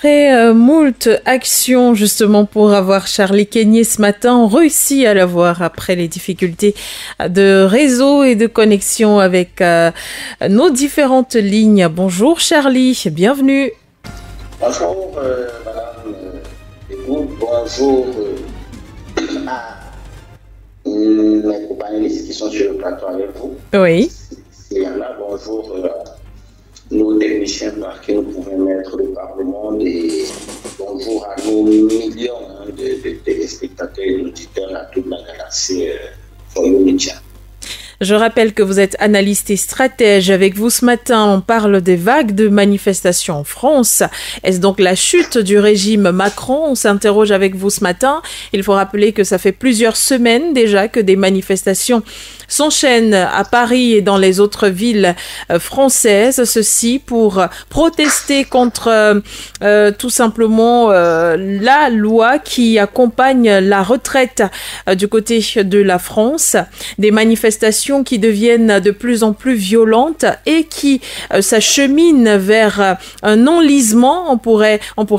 Après moult actions justement pour avoir Charlie Kenyé ce matin, on réussit à l'avoir après les difficultés de réseau et de connexion avec nos différentes lignes. Bonjour Charlie, bienvenue. Bonjour Madame Écoute, bonjour à mes compagnons qui sont sur le plateau avec vous. Oui. Il y en a, bonjour nos techniciens par qui nous pouvons mettre le Parlement et bonjour à nos millions de téléspectateurs et d'auditeurs à toute la galaxie Foyo Média. Je rappelle que vous êtes analyste et stratège. Avec vous ce matin, on parle des vagues de manifestations en France. Est-ce donc la chute du régime Macron? On s'interroge avec vous ce matin. Il faut rappeler que ça fait plusieurs semaines déjà que des manifestations s'enchaînent à Paris et dans les autres villes françaises. Ceci pour protester contre tout simplement la loi qui accompagne la retraite du côté de la France. Des manifestations qui deviennent de plus en plus violentes et qui s'acheminent vers un enlisement, on pourrait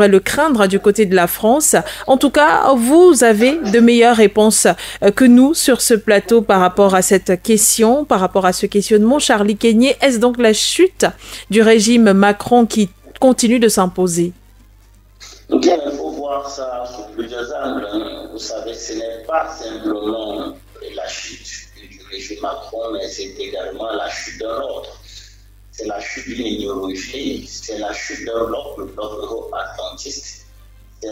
le craindre du côté de la France. En tout cas, vous avez de meilleures réponses que nous sur ce plateau par rapport à cette question, par rapport à ce questionnement. Charlie Kenyé, est-ce donc la chute du régime Macron qui continue de s'imposer? Bien, il faut voir ça sous plusieurs angles. Vous savez, ce n'est pas simplement la chute du régime Macron, mais c'est également la chute d'un autre. C'est la chute d'une idéologie, c'est la chute d'un bloc, le bloc euro-atlantiste. C'est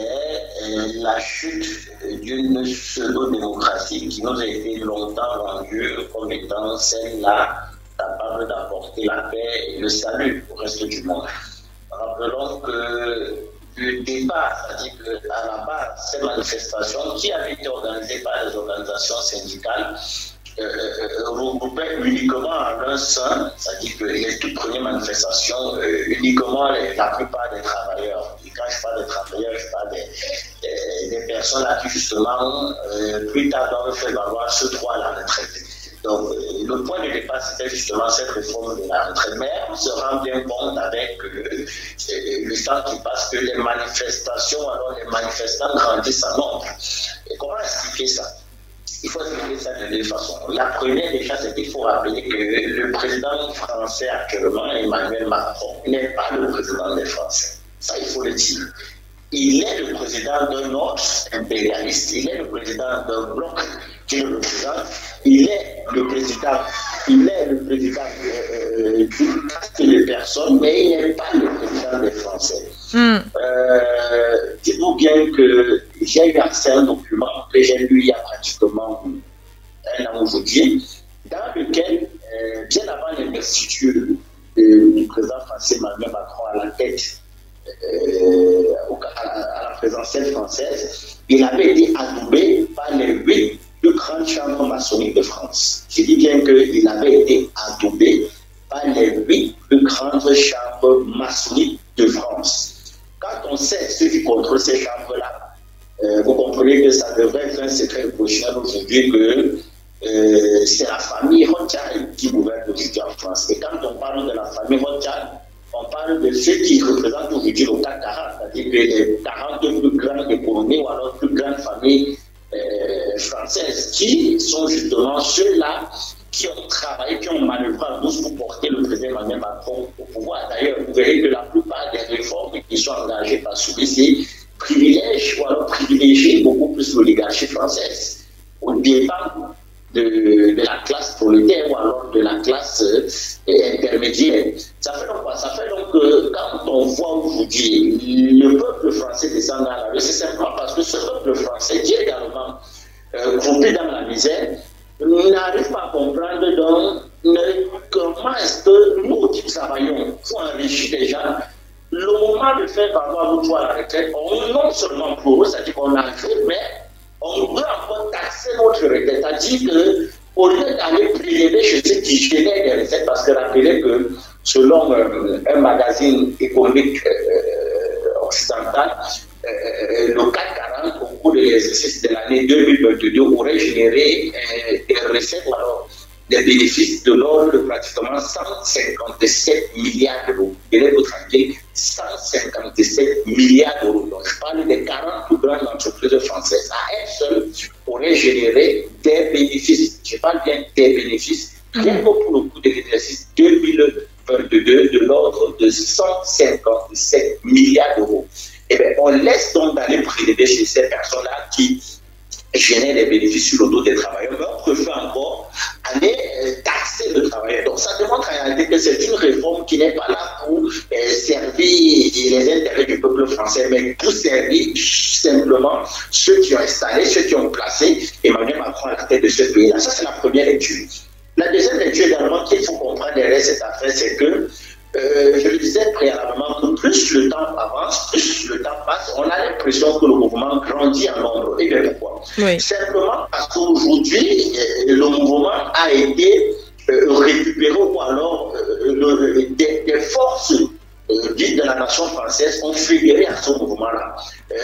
la chute d'une pseudo-démocratie qui nous a été longtemps vendue comme étant celle-là capable d'apporter la paix et le salut au reste du monde. Rappelons que le départ, c'est-à-dire qu'à la base, ces manifestations qui avaient été organisées par les organisations syndicales regroupaient uniquement en un sein, c'est-à-dire que les toutes premières manifestations, uniquement la plupart des travailleurs. Et quand je parle des travailleurs, je parle des personnes à qui justement, plus tard, doivent faire valoir ce droit à la retraite. Donc, le point de départ, c'était justement cette réforme de la retraite. Mais on se rend bien compte avec le temps qui passe que les manifestations, alors les manifestants grandissent en nombre. Et comment expliquer ça? Il faut expliquer ça de deux façons. La première, déjà, c'est qu'il faut rappeler que le président français actuellement, Emmanuel Macron, n'est pas le président des Français. Ça, il faut le dire. Il est le président d'un autre impérialiste. Il est le président d'un bloc qui le représente. Il est le président d'une caste de personnes, mais il n'est pas le président des Français. Dites-vous bien que j'ai eu accès à un document que j'ai lu il y a pratiquement un an aujourd'hui, dans lequel, bien avant l'investiture du président français Emmanuel Macron à la tête à la présidentielle française, il avait été adoubé par les 8 plus grandes chambres maçonniques de France. Je dis bien qu'il avait été adoubé par les 8 plus grandes chambres maçonniques de France. Quand on sait ceux qui contrôlent ces chambres-là, vous comprenez que ça devrait être un secret de polichinelle aujourd'hui que c'est la famille Rothschild qui gouverne aujourd'hui en France. Et quand on parle de la famille Rothschild, on parle de ceux qui représentent aujourd'hui le CAC 40, c'est-à-dire que les 40 plus grandes économies ou alors plus grandes familles françaises, qui sont justement ceux-là qui ont travaillé, qui ont manœuvré en douce pour porter le président Emmanuel Macron au pouvoir. D'ailleurs, vous verrez que la plupart des réformes qui sont engagées par celui-ci privilègent ou alors privilégient beaucoup plus l'oligarchie française au dépend de la classe prolétaire ou alors de la classe intermédiaire. Ça fait donc quoi? Ça fait donc que quand on voit aujourd'hui le peuple français descendre dans la rue, c'est simplement parce que ce peuple français, qui est également groupé dans la misère, n'arrive pas à comprendre donc comment est-ce que nous qui travaillons pour enrichir les gens, le moment de faire valoir notre droit à la retraite, non seulement pour eux, c'est-à-dire qu'on arrive, mais on veut encore taxer notre retraite. C'est-à-dire qu'au lieu d'aller prélever chez ceux qui génèrent des recettes, parce que rappelez que selon un magazine économique occidental, le CAC 40, au cours de l'exercice de l'année 2022, aurait généré des recettes, alors des bénéfices de l'ordre de pratiquement 157 milliards d'euros. Tenez-vous tranquille, 157 milliards d'euros. Donc, je parle des 40 plus grandes entreprises françaises. À elles seules, pourraient générer des bénéfices. Je parle bien des bénéfices, rien que pour le coût de l'exercice 2022 de l'ordre de 157 milliards d'euros. Eh bien, on laisse donc d'aller prélever chez ces personnes-là qui génèrent des bénéfices sur le dos des travailleurs, mais on préfère encore aller taxer le travailleur. Donc ça démontre en réalité que c'est une réforme qui n'est pas là pour servir les intérêts du peuple français, mais pour servir simplement ceux qui ont installé, ceux qui ont placé Emmanuel Macron à la tête de ce pays-là. Ça, c'est la première lecture. La deuxième lecture également qu'il faut comprendre derrière cette affaire, c'est que je le disais préalablement, que plus le temps avance, plus le temps passe, on a l'impression que le mouvement grandit en nombre. Et bien pourquoi? Oui. Simplement parce qu'aujourd'hui, le mouvement a été récupéré ou alors des forces dites de la nation française ont fédéré à ce mouvement-là,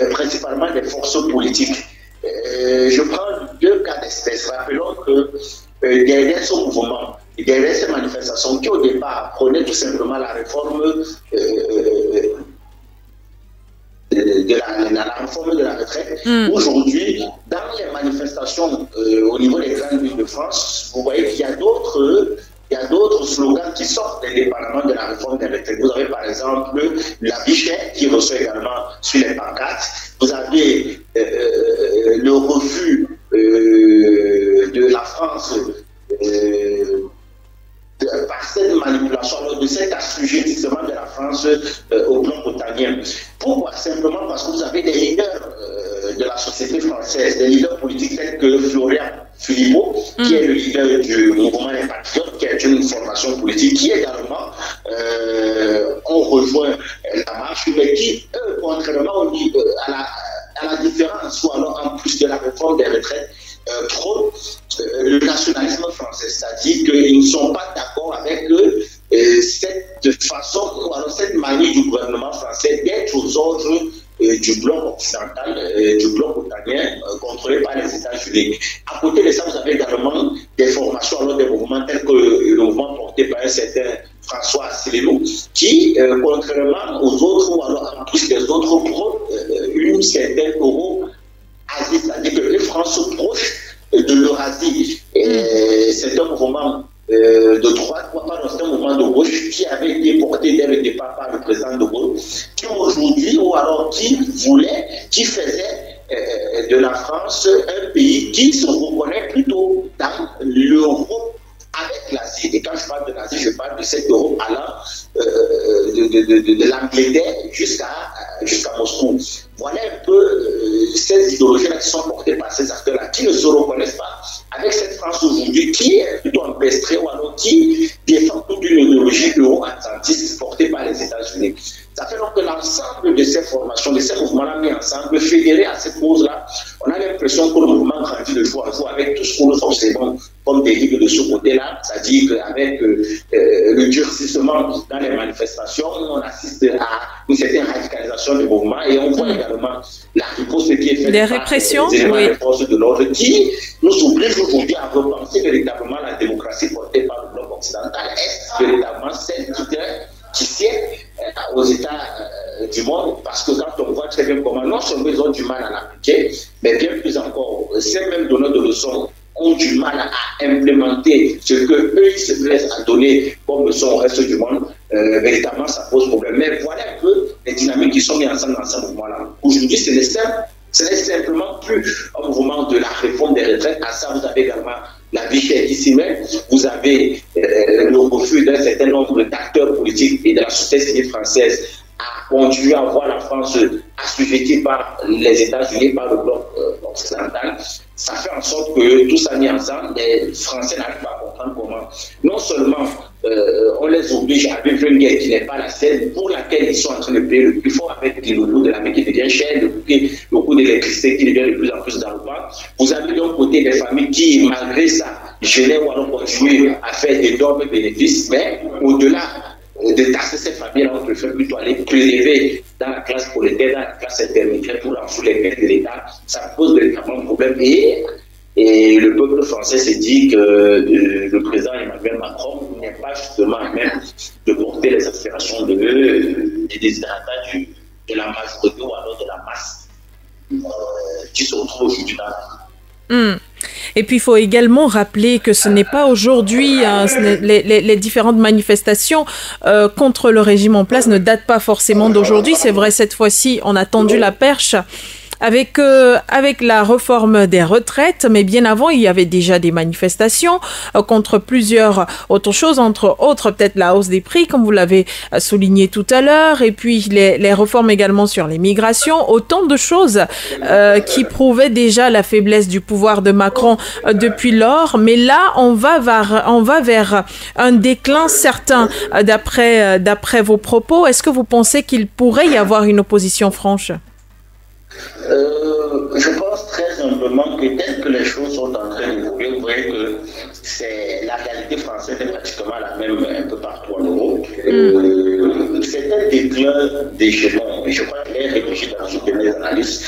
principalement des forces politiques. Je prends deux cas d'espèce. Rappelons que derrière ce mouvement, derrière ces manifestations qui au départ prenaient tout simplement la réforme la réforme de la retraite, aujourd'hui, dans les manifestations au niveau des grandes villes de France, vous voyez qu'il y a d'autres slogans qui sortent indépendamment de la réforme des retraites. Vous avez par exemple la Bichet qui reçoit également sur les pancartes. Vous avez le refus de la France par cette manipulation, de cet assujettissement de la France au plan otanien. Pourquoi? Simplement parce que vous avez des leaders de la société française, des leaders politiques tels que Florian Philippot, qui est le leader du mouvement des Patriotes, qui est une formation politique, qui également ont rejoint la marche, mais qui, eux, contrairement à la différence, ou alors en plus de la réforme des retraites, trop le nationalisme français, c'est-à-dire qu'ils ne sont pas d'accord avec cette façon ou alors cette manière du gouvernement français d'être aux ordres du bloc occidental, du bloc otanien contrôlé par les États-Unis. À côté de ça, vous avez également des formations, alors des mouvements tels que le mouvement porté par un certain François Asselineau, qui, contrairement aux autres, ou alors en plus des autres, prônent une certaine Euro-Asie, c'est-à-dire que les France proches de l'Eurasie. C'est un mouvement de droite, c'est un mouvement de gauche qui avait été porté dès le départ par le président de Gaulle, qui aujourd'hui, ou alors qui faisait de la France un pays qui se reconnaît plutôt dans l'Europe avec l'Asie. Et quand je parle de l'Asie, je parle de cette Europe allant de l'Angleterre jusqu'à Moscou. Voilà un peu ces idéologies-là qui sont portées par ces acteurs-là, qui ne se reconnaissent pas avec cette France aujourd'hui, qui est plutôt empestrée ou alors qui défend toute une idéologie euro-atlantiste portée par les États-Unis. Ça fait donc que l'ensemble de ces formations, de ces mouvements-là mis ensemble, fédérés à cette cause-là, on a l'impression que le mouvement grandit de jour en jour avec tout ce que nous observons comme dérive de ce côté-là, c'est-à-dire qu'avec le durcissement dans les manifestations, on assiste à une certaine radicalisation du mouvement et on voit également la riposte qui est faite des répressions, par les forces de l'ordre qui nous oblige aujourd'hui à repenser véritablement la démocratie portée par le bloc occidental. Est-ce véritablement celle qui sied aux États du monde, parce que quand on voit très bien comment non seulement ils ont du mal à l'appliquer, mais bien plus encore, ces mêmes donneurs de leçons ont du mal à implémenter ce que eux ils se plaisent à donner comme leçon au reste du monde. Véritablement ça pose problème. Mais voilà un peu les dynamiques qui sont mises ensemble dans ce mouvement-là. Aujourd'hui, ce n'est simplement plus un mouvement de la réforme des retraites. À ça, vous avez également la vie chère qui s'y met. Vous avez le refus d'un certain nombre d'acteurs politiques et de la société civile française à continuer à voir la France assujettie par les États-Unis, par le bloc occidental. Ça fait en sorte que tout ça mis ensemble, les Français n'arrivent pas à comprendre comment. Non seulement on les oblige à vivre une guerre qui n'est pas la sienne, pour laquelle ils sont en train de payer le plus fort avec le coût de la vie qui devient cher, le coût de l'électricité qui devient de plus en plus galopant. Vous avez d'un côté des familles qui, malgré ça, gênent ou alors continuent à faire d'énormes bénéfices, mais au-delà de taxer ces familles-là, on préfère plutôt aller prélever dans la classe prolétaire, dans la classe intermédiaire pour en sous les caisses de l'État. Ça pose véritablement un problème. Et Et le peuple français s'est dit que le président Emmanuel Macron n'est pas justement à même de porter les aspirations des désirata de la masse ou alors de la masse qui se retrouve aujourd'hui dans la vie. Et puis, il faut également rappeler que ce n'est pas aujourd'hui, les différentes manifestations contre le régime en place ne datent pas forcément d'aujourd'hui. C'est vrai, cette fois-ci, on a tendu la perche avec la réforme des retraites, mais bien avant, il y avait déjà des manifestations contre plusieurs autres choses, entre autres peut-être la hausse des prix, comme vous l'avez souligné tout à l'heure, et puis les réformes également sur les migrations, autant de choses qui prouvaient déjà la faiblesse du pouvoir de Macron depuis lors. Mais là, on va vers un déclin certain d'après vos propos. Est-ce que vous pensez qu'il pourrait y avoir une opposition franche ? Je pense très simplement que dès que les choses sont en train d'évoluer, vous voyez que la réalité française est pratiquement la même un peu partout en Europe. C'est un déclin d'hégémon. Je crois qu'il est rédigé dans une de mes analyses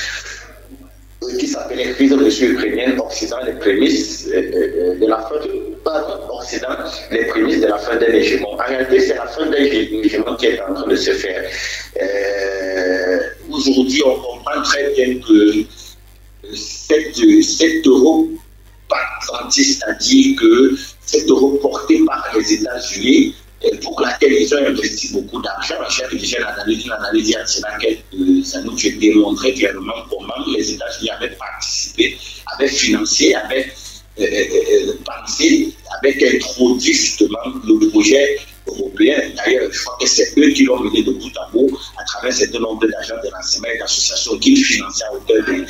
qui s'appelle les crises russo-ukrainiennes, Occident, les prémices de la fin Occident, les prémices de la fin d'un hégémon. En réalité, c'est la fin d'un hégémon qui est en train de se faire. Aujourd'hui, on comprend très bien que cette Europe atlantiste, c'est-à-dire que cette Europe portée par les États-Unis, pour laquelle ils ont investi beaucoup d'argent. J'ai rédigé une analyse il y a quelques années, j'ai démontré clairement comment les États-Unis avaient participé, avaient financé, avaient pensé, avaient introduit justement le projet européen. D'ailleurs, je crois que c'est eux qui l'ont mené de bout à bout à travers un certain nombre d'agents de renseignement et d'associations qu'ils finançaient à hauteur de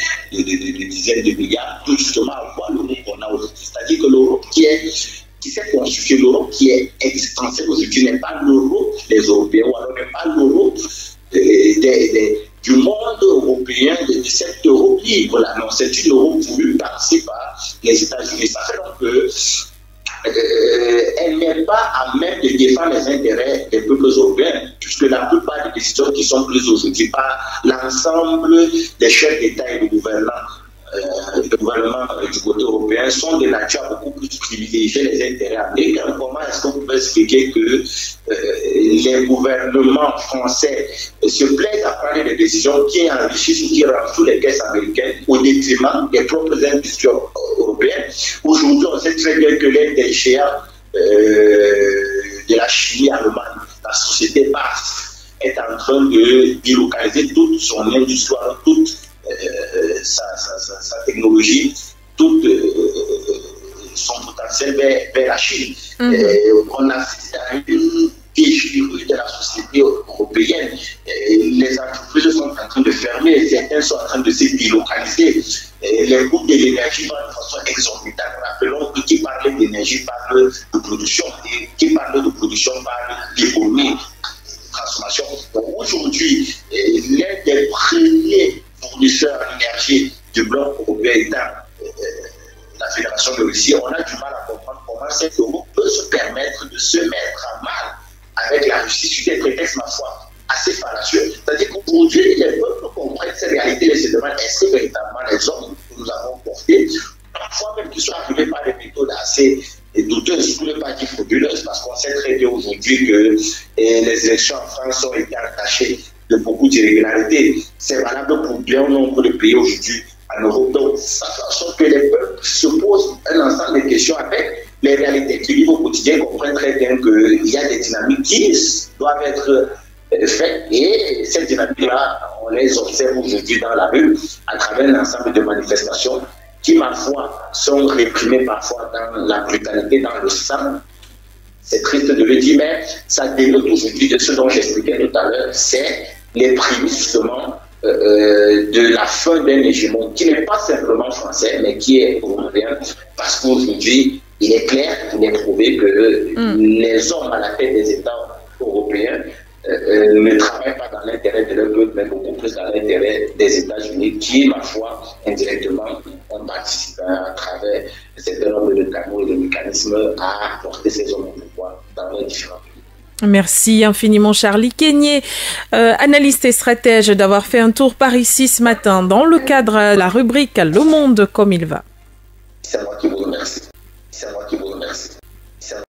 dizaines de milliards, tout justement à voir l'Europe qu'on a aujourd'hui. C'est-à-dire que l'Europe qui s'est constituée, l'Europe qui est existentielle aujourd'hui n'est pas l'Europe des Européens, ou alors n'est pas l'Europe du monde européen, de cette Europe libre. Là. Non, c'est une Europe voulue passer par les États-Unis. Ça fait donc que elle n'est pas à même de défendre les intérêts des peuples européens, puisque la plupart des décisions qui sont prises aujourd'hui par l'ensemble des chefs d'État et de gouvernement du côté européen sont de nature à beaucoup plus privilégier les intérêts américains. Comment est-ce qu'on peut expliquer que les gouvernements français se plaisent à prendre des décisions qui enrichissent ou qui rendent sous les caisses américaines au détriment des propres industries européennes? Aujourd'hui, on sait très bien que l'aide des géants de la chimie allemande, la société BASF, est en train de délocaliser toute son industrie, toute sa technologie, tout son potentiel vers la Chine. On a une déchirure de la société européenne. Les entreprises sont en train de fermer, certains sont en train de se délocaliser. Les coûts de l'énergie vont de façon exorbitante. Rappelons que qui parle d'énergie parle de production, et qui parle de production parle d'économie, de transformation. Donc aujourd'hui, l'un des premiers fournisseurs d'énergie du bloc européen étant la Fédération de Russie, on a du mal à comprendre comment cette Europe peut se permettre de se mettre à mal avec la Russie sur des prétextes, ma foi, assez fallacieux. C'est-à-dire qu'aujourd'hui, les peuples comprennent ces réalités et se demandent est-ce que véritablement les hommes que nous avons portés, parfois même qu'ils sont arrivés par des méthodes assez douteuses, pour ne pas dire frauduleuses, parce qu'on sait très bien aujourd'hui que les élections en France ont été entachées de beaucoup d'irrégularités. C'est valable pour bien nombre de pays aujourd'hui en Europe. Donc, ça fait en sorte que les peuples se posent un ensemble de questions avec les réalités qui vivent au quotidien, comprennent très bien qu'il y a des dynamiques qui doivent être faites. Et ces dynamiques-là, on les observe aujourd'hui dans la rue à travers l'ensemble de manifestations qui, ma foi, sont réprimées parfois dans la brutalité, dans le sang. C'est triste de le dire, mais ça dénote aujourd'hui de ce dont j'expliquais tout à l'heure, c'est les prémices justement de la fin d'un hégémon qui n'est pas simplement français, mais qui est européen, parce qu'aujourd'hui, il est clair, il est prouvé que les hommes à la tête des États européens ne travaillent pas dans l'intérêt de leur peuple, mais beaucoup plus dans l'intérêt des États-Unis, qui, ma foi, indirectement, ont participé à travers un certain nombre de canaux et de mécanismes à porter ces hommes au pouvoir dans les différents pays. Merci infiniment Charlie Kenyé, analyste et stratège, d'avoir fait un tour par ici ce matin dans le cadre de la rubrique Le Monde comme il va. C'est moi qui vous